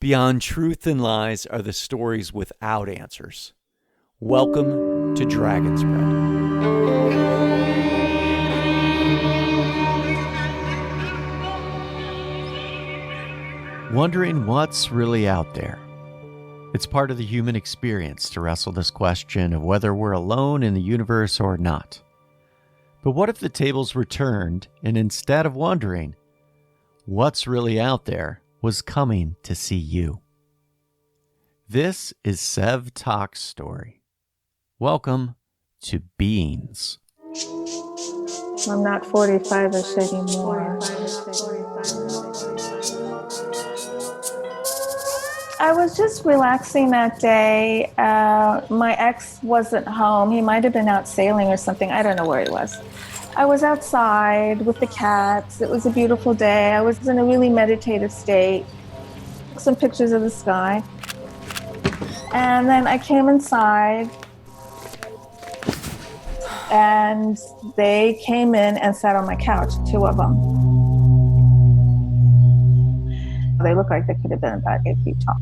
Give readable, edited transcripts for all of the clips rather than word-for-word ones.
Beyond truth and lies are the stories without answers. Welcome to Dragon's Bread. Wondering what's really out there. It's part of the human experience to wrestle this question of whether we're alone in the universe or not. But what if the tables were turned and instead of wondering, what's really out there was coming to see you? This is Sev Tok's story. Welcome to Beings. I'm not 45-ish anymore. I was just relaxing that day. My ex wasn't home. He might have been out sailing or something. I don't know where he was. I was outside with the cats. It was a beautiful day. I was in a really meditative state. Some pictures of the sky. And then I came inside and they came in and sat on my couch, two of them. They look like they could have been about 8 feet tall.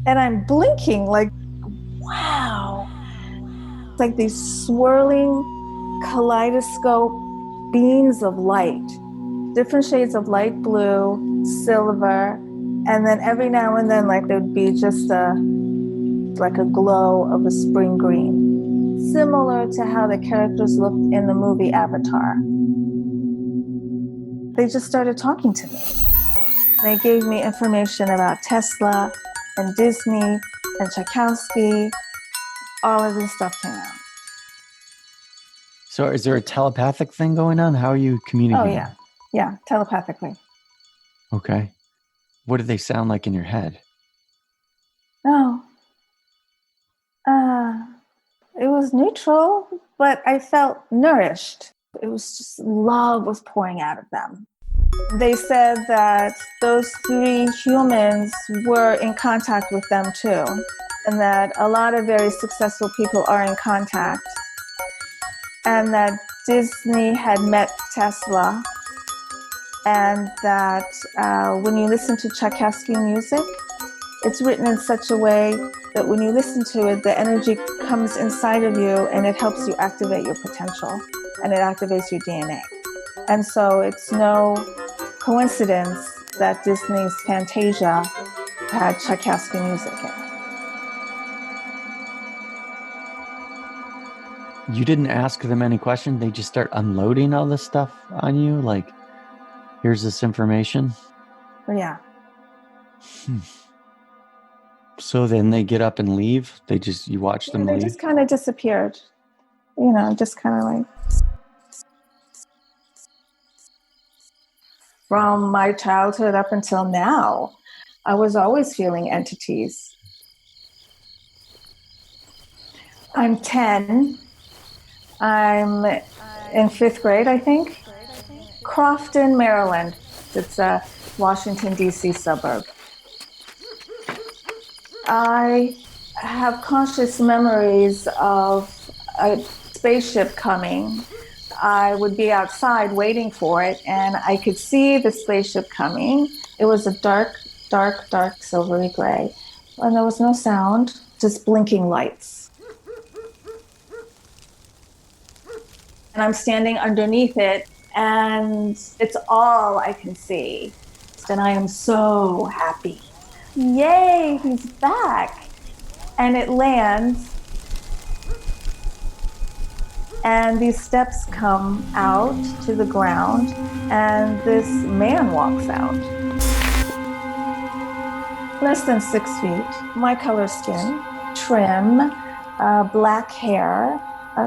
And I'm blinking like, wow. It's like these swirling kaleidoscope beams of light, different shades of light blue, silver, and then every now and then like there'd be just like a glow of a spring green, similar to how the characters looked in the movie Avatar. They just started talking to me. They gave me information about Tesla and Disney and Tchaikovsky. All of this stuff came out. So is there a telepathic thing going on? How are you communicating? Oh, yeah. Yeah, telepathically. Okay. What do they sound like in your head? Oh. It was neutral, but I felt nourished. It was just love was pouring out of them. They said that those 3 humans were in contact with them too, and that a lot of very successful people are in contact, and that Disney had met Tesla, and that when you listen to Tchaikovsky music, it's written in such a way that when you listen to it, the energy comes inside of you and it helps you activate your potential and it activates your DNA. And so it's no coincidence that Disney's Fantasia had Tchaikovsky music in it. You didn't ask them any questions? They just start unloading all this stuff on you? Like, here's this information? Yeah. So then they get up and leave? You watch them leave? They just kind of disappeared. Just kind of like. From my childhood up until now, I was always feeling entities. I'm 10. I'm in 5th grade, I think. Crofton, Maryland. It's a Washington, D.C. suburb. I have conscious memories of a spaceship coming. I would be outside waiting for it, and I could see the spaceship coming. It was a dark, dark, dark silvery gray, and there was no sound, just blinking lights. And I'm standing underneath it, and it's all I can see. And I am so happy. Yay, he's back. And it lands. And these steps come out to the ground, and this man walks out. Less than 6 feet, my color skin, trim, black hair,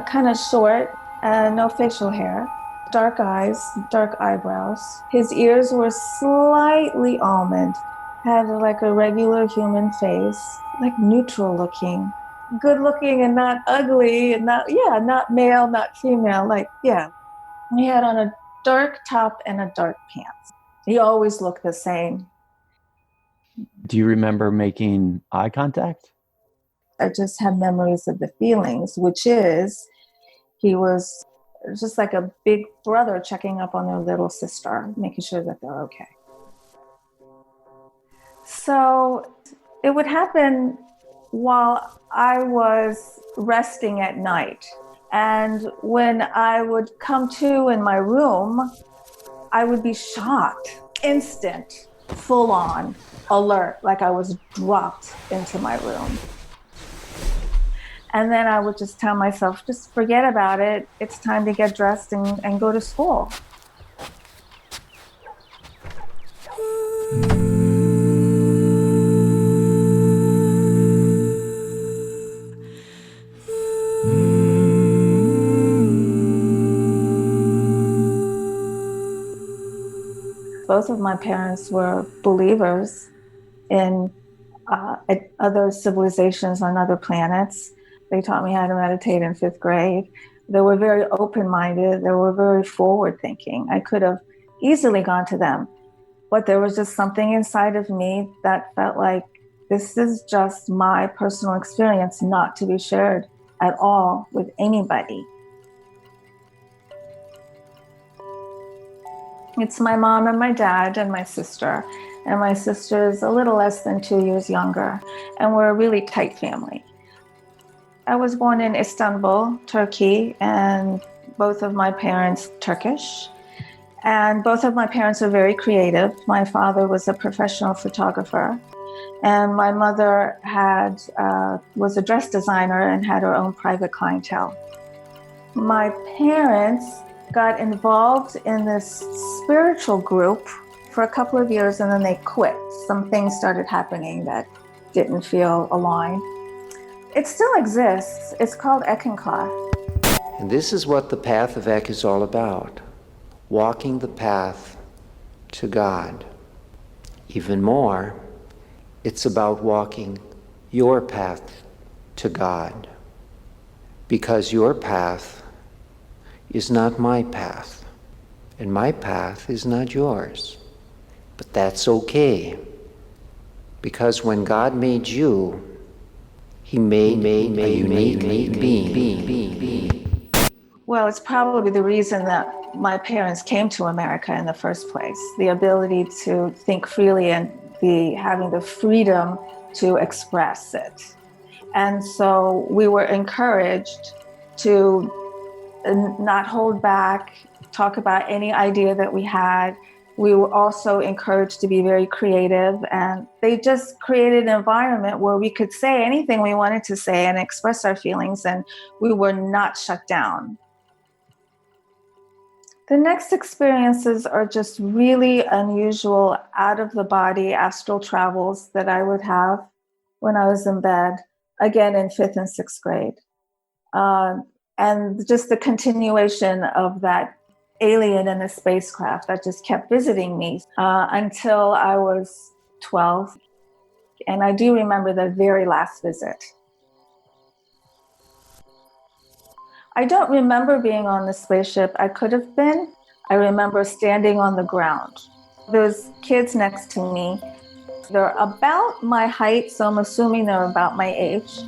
kind of short, no facial hair, dark eyes, dark eyebrows. His ears were slightly almond, had like a regular human face, like neutral looking. Good looking and not ugly and not male, not female, He had on a dark top and a dark pants. He always looked the same. Do you remember making eye contact? I just have memories of the feelings, which is he was just like a big brother checking up on their little sister, making sure that they're okay. So it would happen while I was resting at night. And when I would come to in my room, I would be shocked, instant, full on, alert, like I was dropped into my room. And then I would just tell myself, just forget about it. It's time to get dressed and go to school. Both of my parents were believers in other civilizations on other planets. They taught me how to meditate in 5th grade. They were very open-minded. They were very forward-thinking. I could have easily gone to them, but there was just something inside of me that felt like this is just my personal experience, not to be shared at all with anybody. It's my mom and my dad and my sister. And my sister is a little less than 2 years younger. And we're a really tight family. I was born in Istanbul, Turkey, and both of my parents Turkish. And both of my parents are very creative. My father was a professional photographer. And my mother was a dress designer and had her own private clientele. My parents got involved in this spiritual group for a couple of years and then they quit. Some things started happening that didn't feel aligned. It still exists. It's called Eckankla. And this is what the path of Ek is all about. Walking the path to God. Even more, it's about walking your path to God. Because your path is not my path, and my path is not yours. But that's okay, because when God made you, He made a unique being. Well, it's probably the reason that my parents came to America in the first place, the ability to think freely and having the freedom to express it. And so we were encouraged to not hold back, talk about any idea that we had. We were also encouraged to be very creative, and they just created an environment where we could say anything we wanted to say and express our feelings, and we were not shut down. The next experiences are just really unusual, out-of-the-body astral travels that I would have when I was in bed, again in 5th and 6th grade. And just the continuation of that alien in a spacecraft that just kept visiting me until I was 12. And I do remember the very last visit. I don't remember being on the spaceship. I could have been. I remember standing on the ground. There's kids next to me. They're about my height, so I'm assuming they're about my age.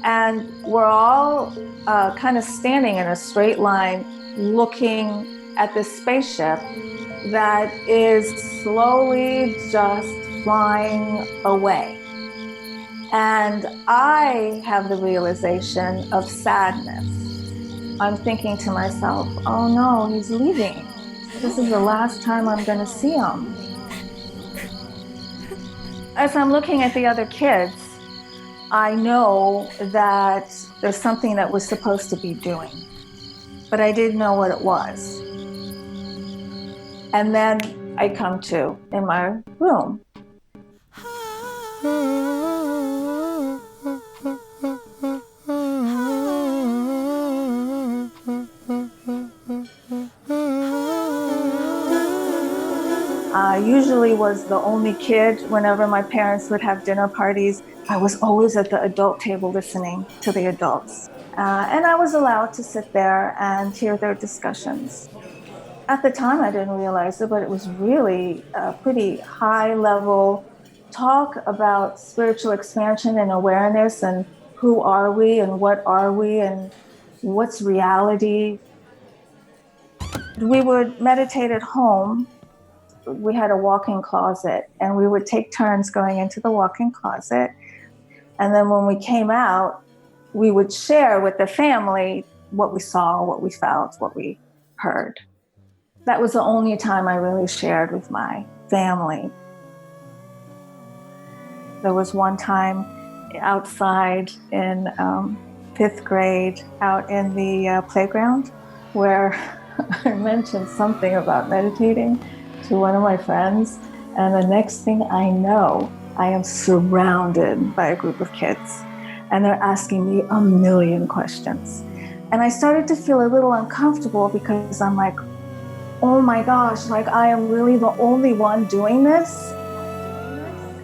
And we're all kind of standing in a straight line looking at this spaceship that is slowly just flying away. And I have the realization of sadness. I'm thinking to myself, oh no, he's leaving. This is the last time I'm going to see him. As I'm looking at the other kids, I know that there's something that we're supposed to be doing, but I didn't know what it was. And then I come to in my room. I usually was the only kid whenever my parents would have dinner parties. I was always at the adult table listening to the adults. And I was allowed to sit there and hear their discussions. At the time, I didn't realize it, but it was really a pretty high-level talk about spiritual expansion and awareness and who are we and what's reality. We would meditate at home we had a walk-in closet, and we would take turns going into the walk-in closet. And then when we came out, we would share with the family what we saw, what we felt, what we heard. That was the only time I really shared with my family. There was one time outside in 5th grade, out in the playground, where I mentioned something about meditating to one of my friends. And the next thing I know, I am surrounded by a group of kids, and they're asking me a million questions. And I started to feel a little uncomfortable because I'm like, oh my gosh, like I am really the only one doing this.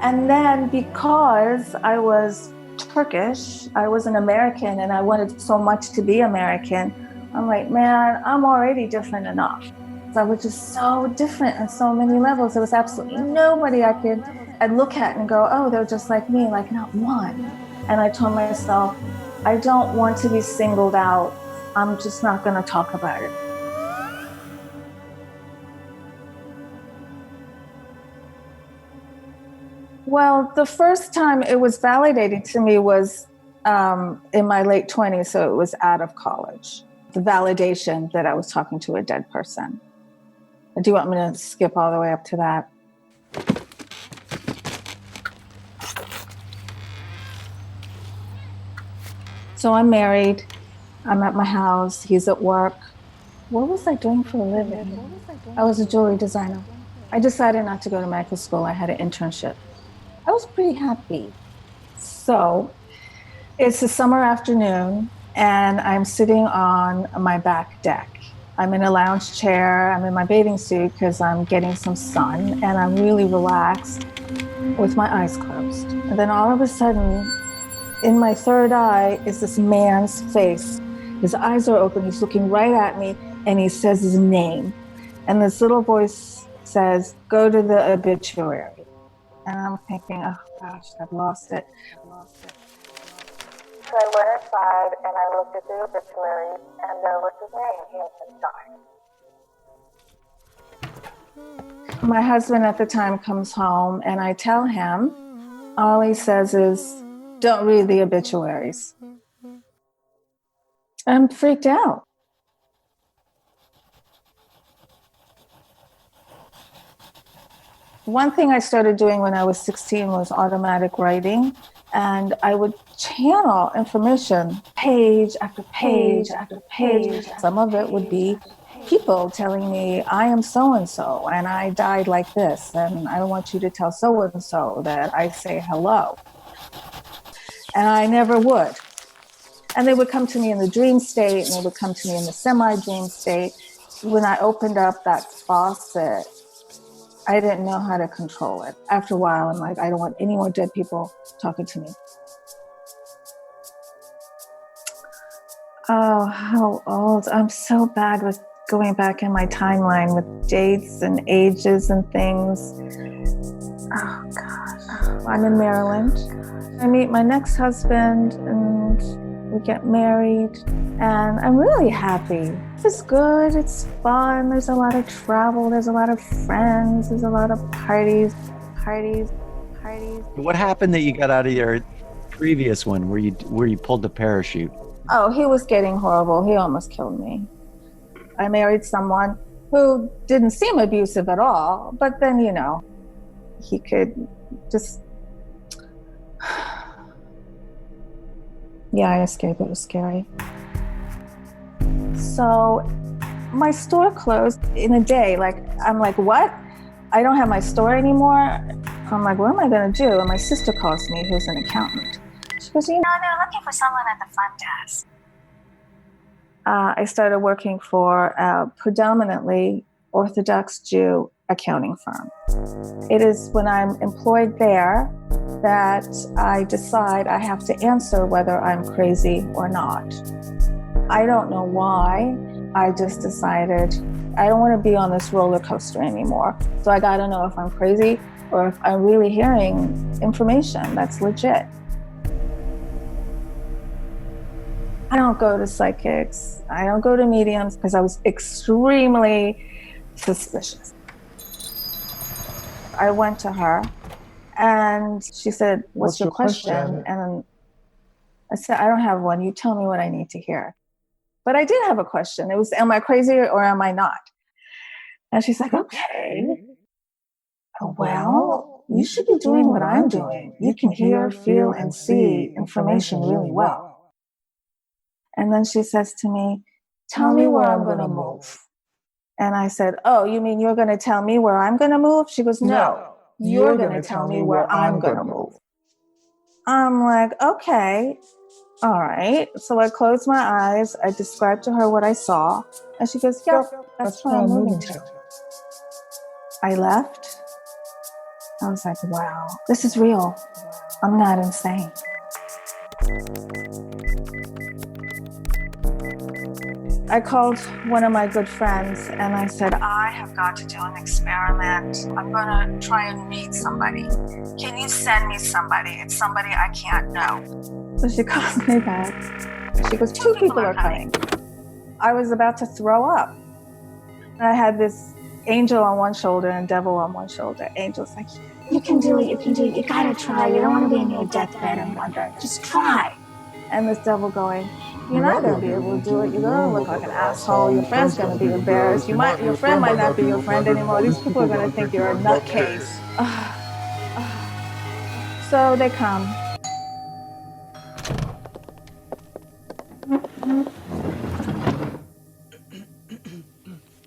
And then because I was Turkish, I was an American, and I wanted so much to be American, I'm like, man, I'm already different enough. So I was just so different on so many levels. There was absolutely nobody I'd look at and go, oh, they're just like me, like not one. And I told myself, I don't want to be singled out. I'm just not going to talk about it. Well, the first time it was validated to me was in my late 20s, so it was out of college. The validation that I was talking to a dead person. Do you want me to skip all the way up to that? So I'm married. I'm at my house. He's at work. What was I doing for a living? I was a jewelry designer. I decided not to go to medical school. I had an internship. I was pretty happy. So it's a summer afternoon, and I'm sitting on my back deck. I'm in a lounge chair. I'm in my bathing suit because I'm getting some sun, and I'm really relaxed with my eyes closed. And then all of a sudden, in my third eye is this man's face. His eyes are open. He's looking right at me, and he says his name. And this little voice says, go to the obituary. And I'm thinking, oh gosh, I've lost it. So I went inside and I looked at the obituary, and there was his name. He had died. My husband at the time comes home, and I tell him, all he says is, don't read the obituaries. I'm freaked out. One thing I started doing when I was 16 was automatic writing, and I would channel information page after page after page. Some of it would be people telling me, I am so-and-so, and I died like this, and I want you to tell so-and-so that I say hello. And I never would. And they would come to me in the dream state, and they would come to me in the semi-dream state. When I opened up that faucet, I didn't know how to control it. After a while, I'm like, I don't want any more dead people talking to me. Oh, how old. I'm so bad with going back in my timeline with dates and ages and things. Oh, gosh. I'm in Maryland. I meet my next husband, and we get married, and I'm really happy. It's good, it's fun, there's a lot of travel, there's a lot of friends, there's a lot of parties. What happened that you got out of your previous one where you pulled the parachute? Oh, he was getting horrible. He almost killed me. I married someone who didn't seem abusive at all, but then, he could just... Yeah, I escaped. It was scary. So my store closed in a day. I'm like, what? I don't have my store anymore. I'm like, what am I going to do? And my sister calls me, who's an accountant. She goes, they're looking for someone at the front desk. I started working for a predominantly Orthodox Jew accounting firm. It is when I'm employed there that I decide I have to answer whether I'm crazy or not. I don't know why. I just decided I don't want to be on this roller coaster anymore. So I got to know if I'm crazy or if I'm really hearing information that's legit. I don't go to psychics. I don't go to mediums because I was extremely suspicious. I went to her and she said, what's your question? And I said, I don't have one. You tell me what I need to hear. But I did have a question. It was, am I crazy or am I not? And she's like, okay. Well, you should be doing what I'm doing. You can hear, feel, and see information really well. And then she says to me, tell me where I'm going to move. And I said, oh, you mean you're going to tell me where I'm going to move? She goes, no, you're going to tell me where I'm going to move. I'm like, okay, all right. So I closed my eyes. I described to her what I saw. And she goes, yep, that's where I'm moving to. I left. I was like, wow, this is real. I'm not insane. I called one of my good friends and I said, I have got to do an experiment. I'm going to try and meet somebody. Can you send me somebody? It's somebody I can't know. So she calls me back. She goes, 2 people are coming. I was about to throw up. I had this angel on one shoulder and devil on one shoulder. Angel's like, you can do it, you can do it. You got to try. You don't want to be in your deathbed and wonder. Just try. And this devil going, you're not going to be able to do it. You're going to look like an asshole. Your friend's going to be embarrassed. Your friend might not be your friend anymore. These people are going to think you're a nutcase. So they come.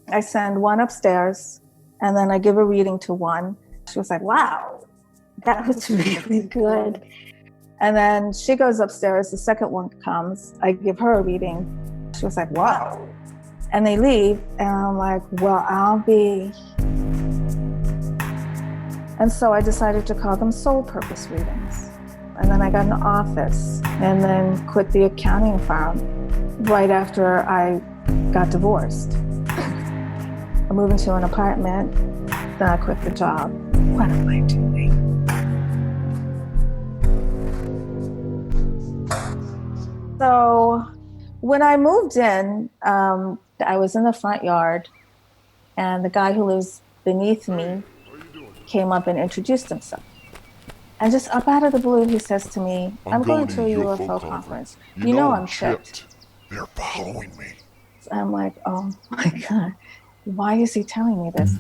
I send one upstairs, and then I give a reading to one. She was like, wow, that was really good. And then she goes upstairs, the second one comes, I give her a reading. She was like, wow. And they leave, and I'm like, well, I'll be. And so I decided to call them soul purpose readings. And then I got an office, and then quit the accounting firm right after I got divorced. I moved into an apartment, then I quit the job. What am I doing? So when I moved in, I was in the front yard, and the guy who lives beneath me came up and introduced himself. And just up out of the blue, he says to me, I'm going to a UFO conference. You know I'm chipped. They're following me. I'm like, oh my God, why is he telling me this?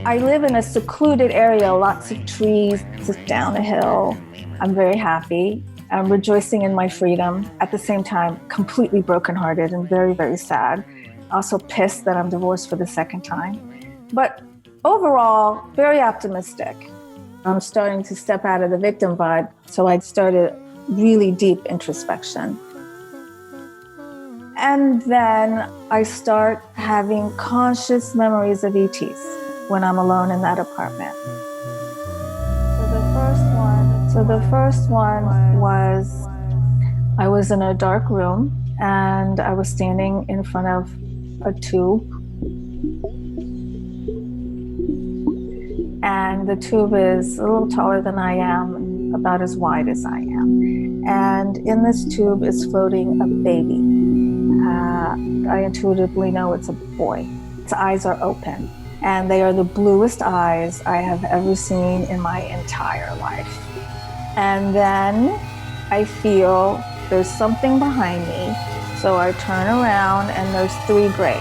I live in a secluded area, lots of trees, just down a hill. I'm very happy. I'm rejoicing in my freedom. At the same time, completely brokenhearted and very, very sad. Also pissed that I'm divorced for the second time. But overall, very optimistic. I'm starting to step out of the victim vibe, so I started really deep introspection. And then I start having conscious memories of ETs when I'm alone in that apartment. So the first one was, I was in a dark room and I was standing in front of a tube. And the tube is a little taller than I am, about as wide as I am. And in this tube is floating a baby. I intuitively know it's a boy. Its eyes are open, and they are the bluest eyes I have ever seen in my entire life. And then I feel there's something behind me, so I turn around and there's 3 grays,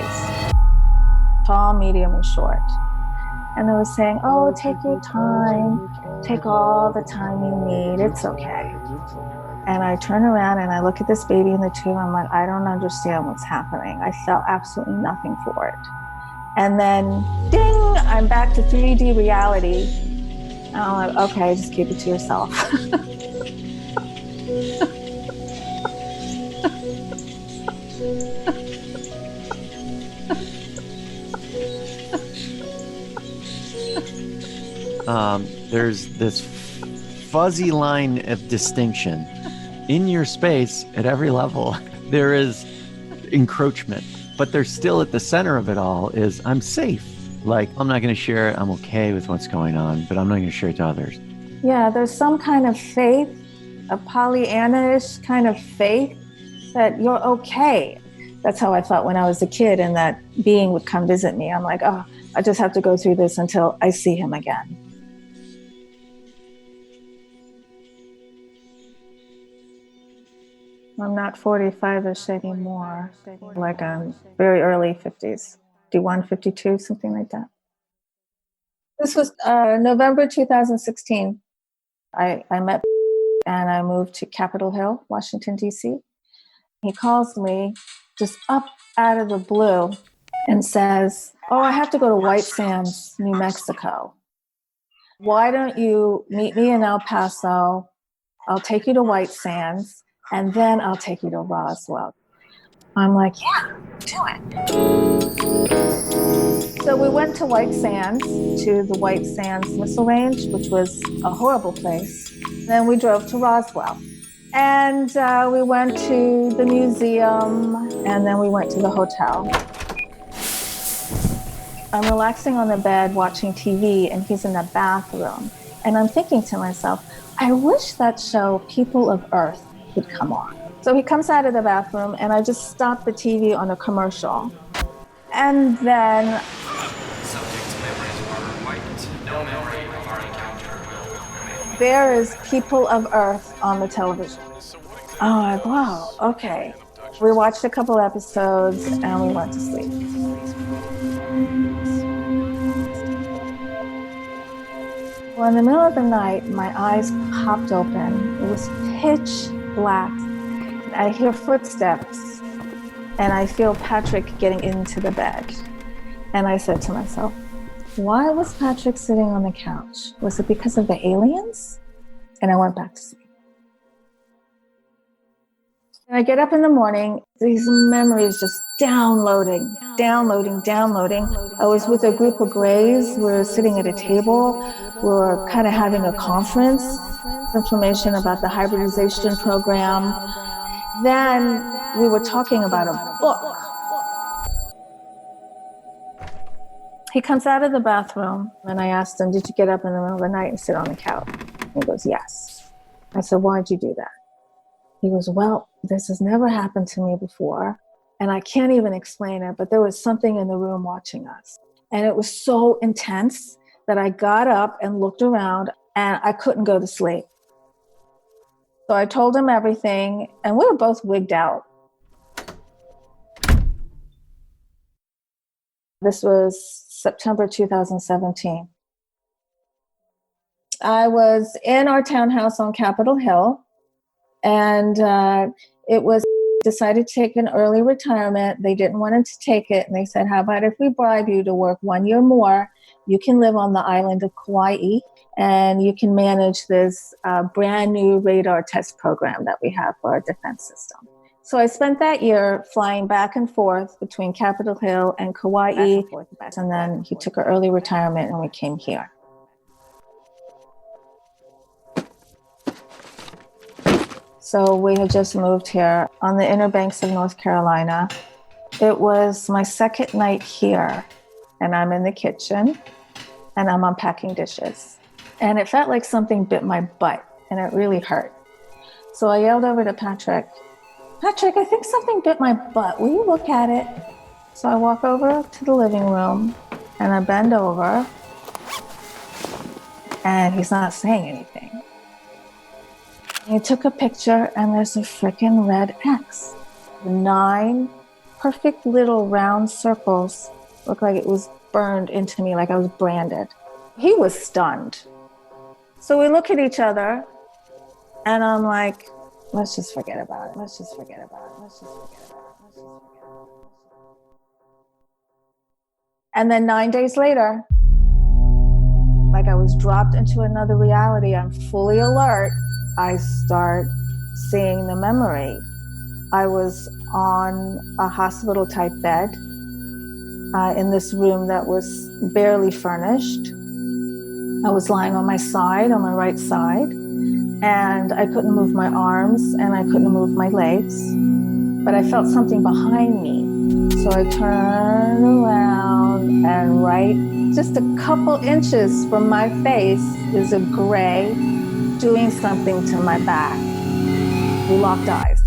tall, medium, and short. And they were saying, oh, take your time, take all the time you need, it's okay. And I turn around and I look at this baby in the tube, I'm like, I don't understand what's happening. I felt absolutely nothing for it. And then, ding, I'm back to 3D reality. And I'm like, okay, just keep it to yourself. There's this fuzzy line of distinction. In your space, at every level, there is encroachment, but there's still at the center of it all is I'm safe. Like, I'm not going to share it. I'm okay with what's going on, but I'm not going to share it to others. Yeah, there's some kind of faith a Pollyanna-ish kind of faith that you're okay. That's how I felt when I was a kid, and that being would come visit me. I'm like, oh, I just have to go through this until I see him again. I'm not 45-ish anymore, like I'm very early 50s, 51, 52, something like that. This was November 2016. I met and I moved to Capitol Hill, Washington, D.C. He calls me just up out of the blue and says, oh, I have to go to White Sands, New Mexico. Why don't you meet me in El Paso? I'll take you to White Sands, and then I'll take you to Roswell. I'm like, yeah, do it. So we went to White Sands, to the White Sands Missile Range, which was a horrible place. Then we drove to Roswell. And we went to the museum, and then we went to the hotel. I'm relaxing on the bed watching TV, and he's in the bathroom. And I'm thinking to myself, I wish that show People of Earth would come on. So he comes out of the bathroom, and I just stop the TV on a commercial. And then there is People of Earth on the television. Oh, like, wow, okay. We watched a couple episodes and we went to sleep. Well, in the middle of the night, my eyes popped open. It was pitch black. I hear footsteps and I feel Patrick getting into the bed. And I said to myself, why was Patrick sitting on the couch? Was it because of the aliens? And I went back to sleep. And I get up in the morning, these memories just downloading. I was with a group of Grays. We were sitting at a table. We were kind of having a conference, information about the hybridization program. Then we were talking about a book. He comes out of the bathroom, and I asked him, did you get up in the middle of the night and sit on the couch? He goes, yes. I said, why'd you do that? He goes, well, this has never happened to me before, and I can't even explain it, but there was something in the room watching us. And it was so intense that I got up and looked around, and I couldn't go to sleep. So I told him everything, and we were both wigged out. This was September 2017. I was in our townhouse on Capitol Hill, and it was decided to take an early retirement. They didn't want him to take it, and they said, how about if we bribe you to work 1 year more? You can live on the island of Kauai, and you can manage this brand new radar test program that we have for our defense system. So I spent that year flying back and forth between Capitol Hill and Kauai, and then he took an early retirement and we came here. So we had just moved here on the inner banks of North Carolina. It was my second night here, and I'm in the kitchen and I'm unpacking dishes. And it felt like something bit my butt, and it really hurt. So I yelled over to Patrick, Patrick, I think something bit my butt. Will you look at it? So I walk over to the living room and I bend over, and he's not saying anything. He took a picture, and there's a freaking red X. 9 perfect little round circles. Looked like it was burned into me, like I was branded. He was stunned. So we look at each other, and I'm like, let's just forget about it. Let's just forget about it. Let's just forget about it. Let's just forget about it. And then 9 days later, like I was dropped into another reality. I'm fully alert. I start seeing the memory. I was on a hospital type bed in this room that was barely furnished. I was lying on my side, on my right side, and I couldn't move my arms and I couldn't move my legs, but I felt something behind me. So I turned around, and right just a couple inches from my face is a gray doing something to my back. We locked eyes.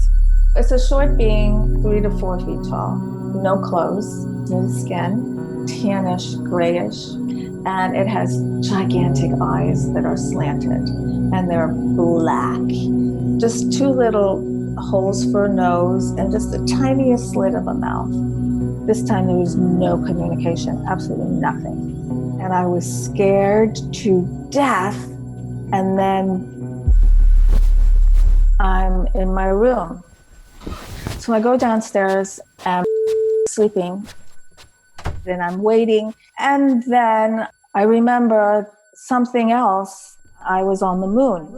It's a short being, 3 to 4 feet tall, no clothes, no skin, tannish, grayish, and it has gigantic eyes that are slanted and they're black. Just 2 little holes for a nose and just the tiniest slit of a mouth. This time there was no communication, absolutely nothing. And I was scared to death. And then I'm in my room. So I go downstairs and I'm sleeping. Then I'm waiting. And then I remember something else. I was on the moon.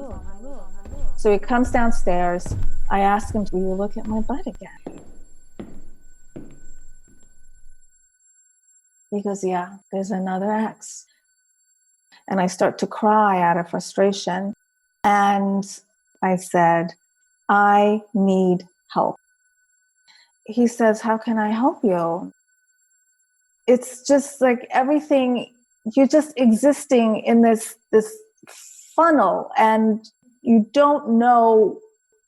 So he comes downstairs. I ask him, will you look at my butt again? He goes, yeah, there's another X. And I start to cry out of frustration. And I said, I need help. He says, how can I help you? It's just like everything, you're just existing in this funnel and you don't know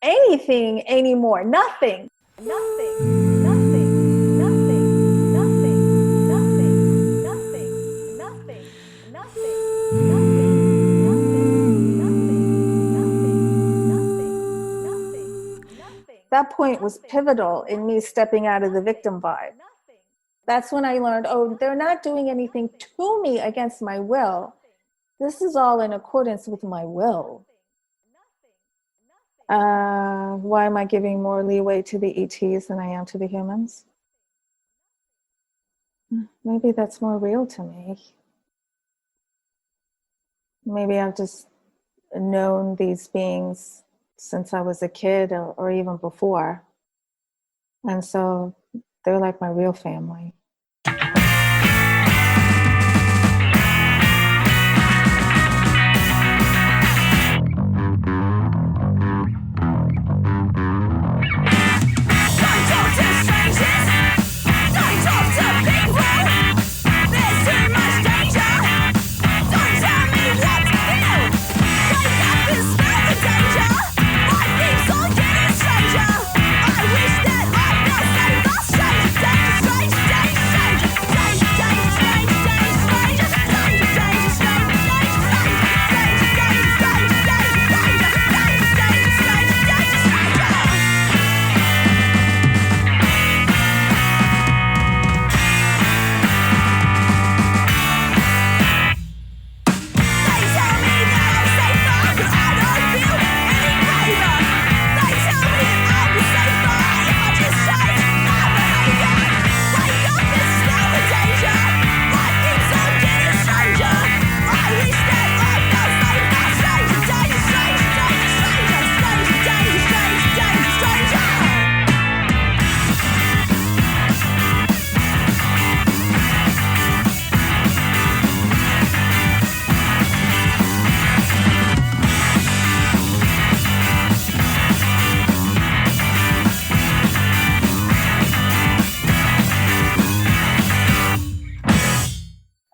anything anymore. Nothing. That point was pivotal in me stepping out of the victim vibe. That's when I learned, oh, they're not doing anything to me against my will. This is all in accordance with my will. Why am I giving more leeway to the ETs than I am to the humans? Maybe that's more real to me. Maybe I've just known these beings since I was a kid or even before. And so they're like my real family.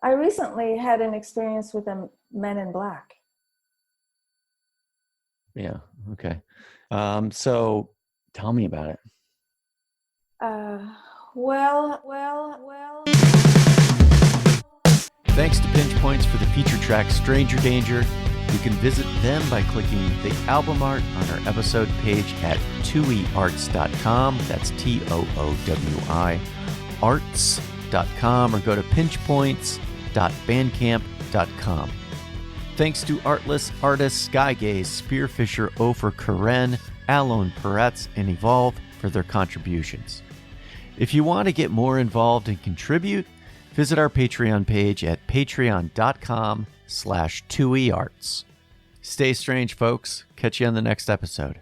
I recently had an experience with the Men in Black. Yeah. Okay. So tell me about it. Well. Thanks to Pinch Points for the feature track Stranger Danger. You can visit them by clicking the album art on our episode page at tooeyarts.com. That's TOOWI arts.com, or go to pinchpoints.bandcamp.com. Thanks to Artless artists Skygaze, Spearfisher, Ofer Karen, Alon Peretz, and Evolve for their contributions. If you want to get more involved and contribute, visit our Patreon page at patreon.com/tooeyarts. Stay strange, folks. Catch you on the next episode.